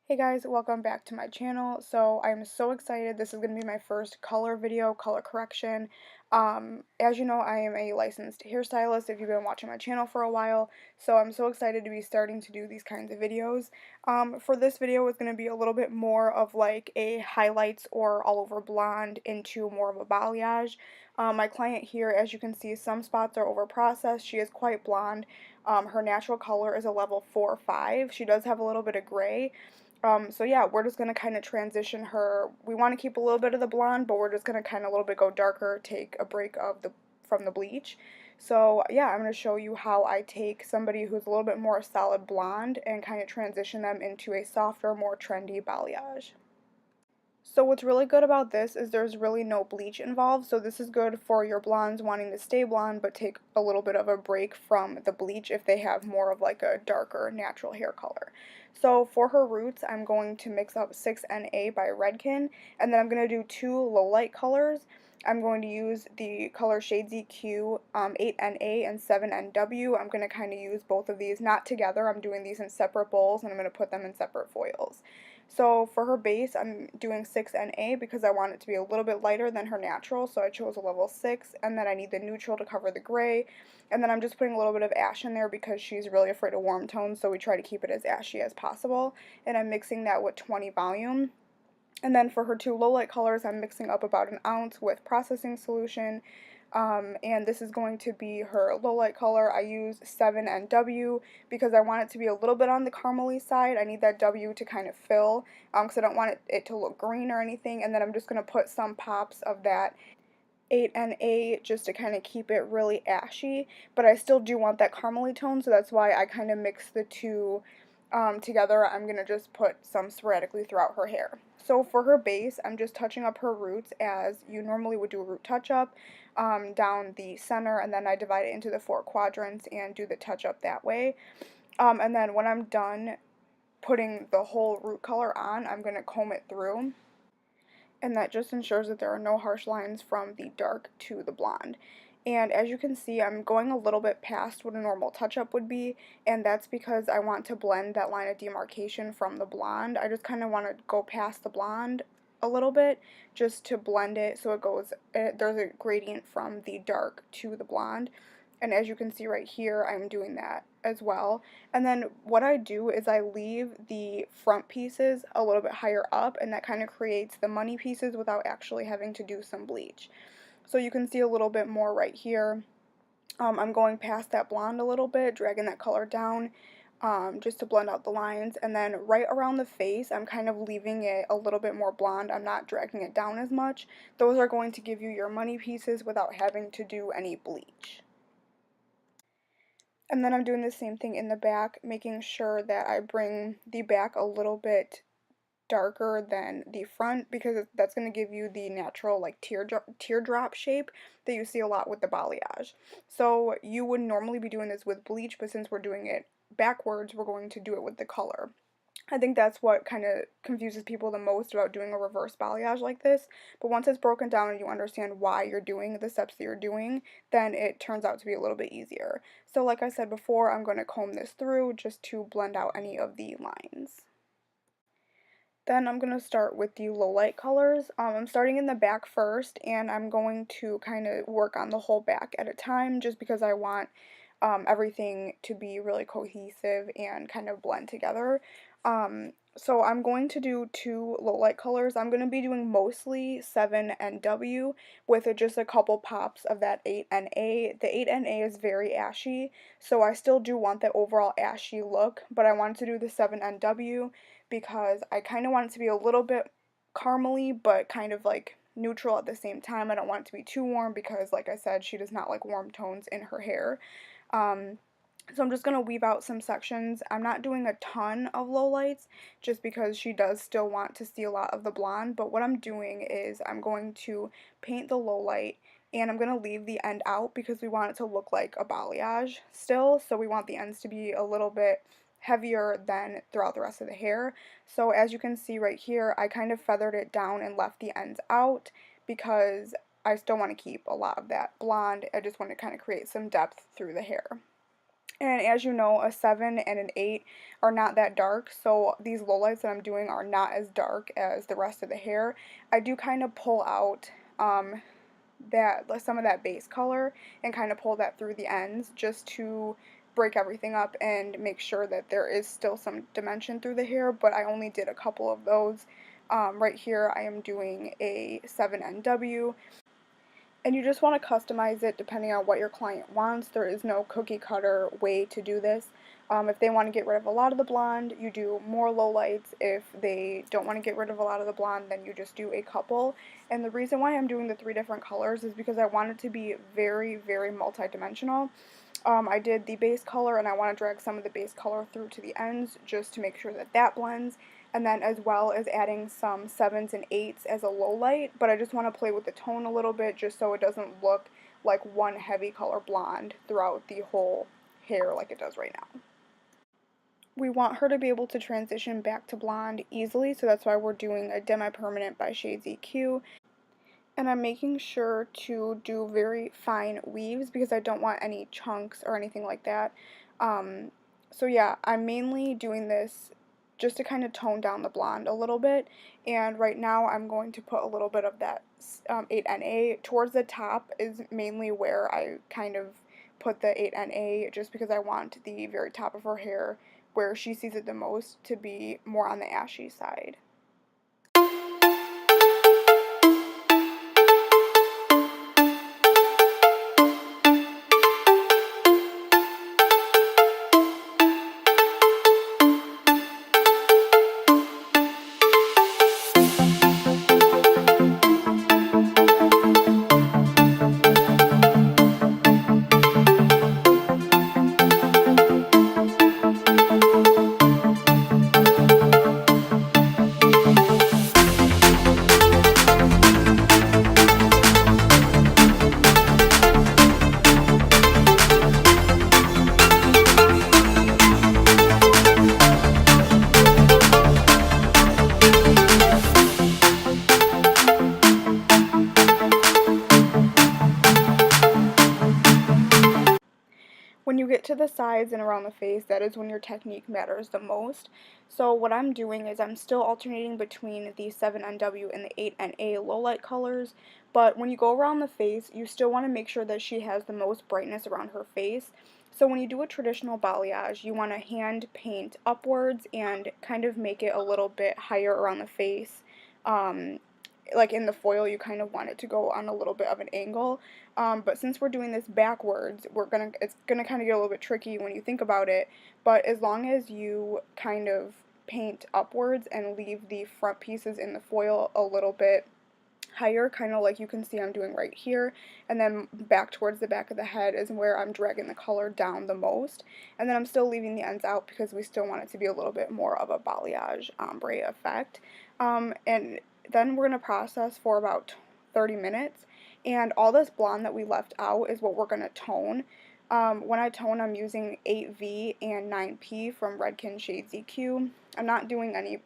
Hey guys, welcome back to my channel. So I'm so excited. This is going to be my first color video, color correction. As you know, I am a licensed hairstylist if you've been watching my channel for a while. So I'm so excited to be starting to do these kinds of videos. For this video, it's going to be a little bit more of like a highlights or all over blonde into more of a balayage. My client here, as you can see, some spots are over processed. She is quite blonde. Her natural color is a level 4 or 5. She does have a little bit of gray. So yeah, we're just going to kind of transition her. We want to keep a little bit of the blonde, but we're just going to kind of a little bit go darker, take a break of from the bleach. So yeah, I'm going to show you how I take somebody who's a little bit more solid blonde and kind of transition them into a softer, more trendy balayage. So what's really good about this is there's really no bleach involved, so this is good for your blondes wanting to stay blonde but take a little bit of a break from the bleach if they have more of like a darker natural hair color. So for her roots, I'm going to mix up 6NA by Redken, and then I'm going to do two low light colors. I'm going to use the color Shades EQ 8NA and 7NW. I'm going to kind of use both of these, not together. I'm doing these in separate bowls, and I'm going to put them in separate foils. So for her base, I'm doing 6NA because I want it to be a little bit lighter than her natural, so I chose a level 6, and then I need the neutral to cover the gray, and then I'm just putting a little bit of ash in there because she's really afraid of warm tones, so we try to keep it as ashy as possible, and I'm mixing that with 20 volume. And then for her two low light colors, I'm mixing up about an ounce with processing solution. And this is going to be her low light color. I use 7NW because I want it to be a little bit on the caramely side. I need that W to kind of fill because I don't want it to look green or anything. And then I'm just going to put some pops of that 8NA just to kind of keep it really ashy. But I still do want that caramely tone, so that's why I kind of mix the two together. I'm going to just put some sporadically throughout her hair. So for her base, I'm just touching up her roots as you normally would do a root touch-up down the center, and then I divide it into the 4 quadrants and do the touch-up that way. And then when I'm done putting the whole root color on, I'm going to comb it through, and that just ensures that there are no harsh lines from the dark to the blonde. And as you can see, I'm going a little bit past what a normal touch-up would be, and that's because I want to blend that line of demarcation from the blonde. I just kind of want to go past the blonde a little bit just to blend it so it goes, there's a gradient from the dark to the blonde. And as you can see right here, I'm doing that as well. And then what I do is I leave the front pieces a little bit higher up, and that kind of creates the money pieces without actually having to do some bleach. So you can see a little bit more right here. I'm going past that blonde a little bit, dragging that color down just to blend out the lines. And then right around the face, I'm kind of leaving it a little bit more blonde. I'm not dragging it down as much. Those are going to give you your money pieces without having to do any bleach. And then I'm doing the same thing in the back, making sure that I bring the back a little bit darker than the front because that's going to give you the natural like teardrop shape that you see a lot with the balayage. So you would normally be doing this with bleach, but since we're doing it backwards, we're going to do it with the color. I think that's what kind of confuses people the most about doing a reverse balayage like this, but once it's broken down and you understand why you're doing the steps that you're doing, then it turns out to be a little bit easier. So like I said before, I'm going to comb this through just to blend out any of the lines. Then I'm going to start with the low light colors. I'm starting in the back first, and I'm going to kind of work on the whole back at a time just because I want everything to be really cohesive and kind of blend together. So I'm going to do two low light colors. I'm going to be doing mostly 7NW with just a couple pops of that 8NA. The 8NA is very ashy, so I still do want that overall ashy look, but I wanted to do the 7NW because I kind of want it to be a little bit caramely, but kind of like neutral at the same time. I don't want it to be too warm because, like I said, she does not like warm tones in her hair. So I'm just going to weave out some sections. I'm not doing a ton of lowlights just because she does still want to see a lot of the blonde, but what I'm doing is I'm going to paint the lowlight and I'm going to leave the end out because we want it to look like a balayage still, so we want the ends to be a little bit heavier than throughout the rest of the hair. So as you can see right here, I kind of feathered it down and left the ends out because I still want to keep a lot of that blonde. I just want to kind of create some depth through the hair. And as you know, a 7 and an 8 are not that dark, so these lowlights that I'm doing are not as dark as the rest of the hair. I do kind of pull out some of that base color and kind of pull that through the ends just to break everything up and make sure that there is still some dimension through the hair, but I only did a couple of those. Right here I am doing a 7NW, and you just want to customize it depending on what your client wants. There is no cookie cutter way to do this. If they want to get rid of a lot of the blonde, you do more lowlights. If they don't want to get rid of a lot of the blonde, then you just do a couple. And the reason why I'm doing the 3 different colors is because I want it to be very, very multi-dimensional. I did the base color, and I want to drag some of the base color through to the ends just to make sure that that blends, and then as well as adding some 7s and 8s as a low light, but I just want to play with the tone a little bit just so it doesn't look like one heavy color blonde throughout the whole hair like it does right now. We want her to be able to transition back to blonde easily, so that's why we're doing a demi-permanent by Shades EQ. And I'm making sure to do very fine weaves because I don't want any chunks or anything like that. So yeah, I'm mainly doing this just to kind of tone down the blonde a little bit. And right now I'm going to put a little bit of that 8NA. Towards the top is mainly where I kind of put the 8NA just because I want the very top of her hair, where she sees it the most, to be more on the ashy side. When you get to the sides and around the face, that is when your technique matters the most. So what I'm doing is I'm still alternating between the 7NW and the 8NA low light colors, but when you go around the face, you still want to make sure that she has the most brightness around her face. So when you do a traditional balayage, you want to hand paint upwards and kind of make it a little bit higher around the face. Like in the foil, you kind of want it to go on a little bit of an angle. But since we're doing this backwards, it's gonna kind of get a little bit tricky when you think about it. But as long as you kind of paint upwards and leave the front pieces in the foil a little bit higher, kind of like you can see I'm doing right here, and then back towards the back of the head is where I'm dragging the color down the most, and then I'm still leaving the ends out because we still want it to be a little bit more of a balayage ombre effect. And then we're going to process for about 30 minutes, and all this blonde that we left out is what we're going to tone. When I tone, I'm using 8V and 9P from Redken Shades EQ. I'm not doing any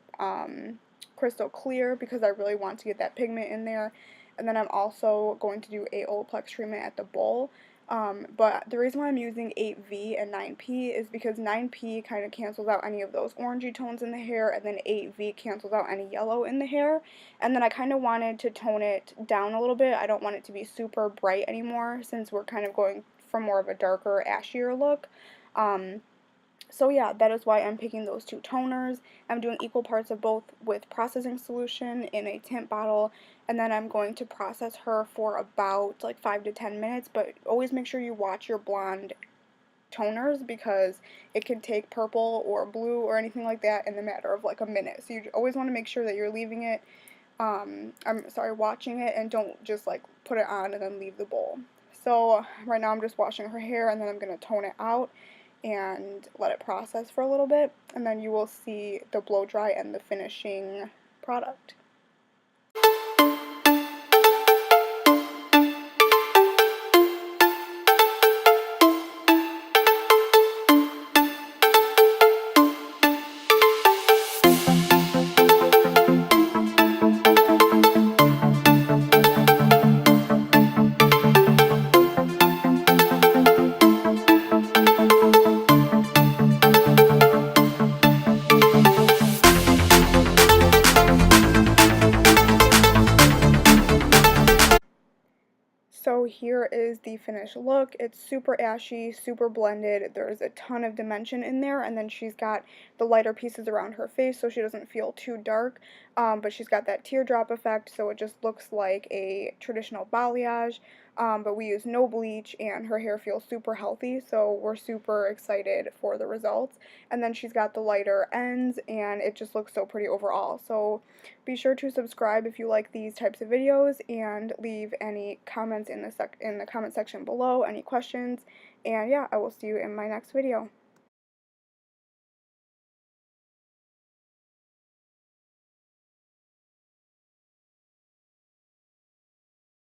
crystal clear because I really want to get that pigment in there. And then I'm also going to do a Olaplex treatment at the bowl. But the reason why I'm using 8V and 9P is because 9P kind of cancels out any of those orangey tones in the hair, and then 8V cancels out any yellow in the hair. And then I kind of wanted to tone it down a little bit. I don't want it to be super bright anymore since we're kind of going for more of a darker, ashier look. So yeah, that is why I'm picking those two toners. I'm doing equal parts of both with processing solution in a tint bottle, and then I'm going to process her for about like 5 to 10 minutes, but always make sure you watch your blonde toners because it can take purple or blue or anything like that in the matter of like a minute. So you always want to make sure that you're leaving it, watching it, and don't just like put it on and then leave the bowl. So right now I'm just washing her hair, and then I'm going to tone it out and let it process for a little bit, and then you will see the blow dry and the finishing product. the finished look. It's super ashy, super blended. There's a ton of dimension in there, and then she's got the lighter pieces around her face so she doesn't feel too dark, but she's got that teardrop effect, so it just looks like a traditional balayage, but we use no bleach, and her hair feels super healthy, so we're super excited for the results. And then she's got the lighter ends, and it just looks so pretty overall. So be sure to subscribe if you like these types of videos, and leave any comments in the comment section below, any questions. And yeah, I will see you in my next video.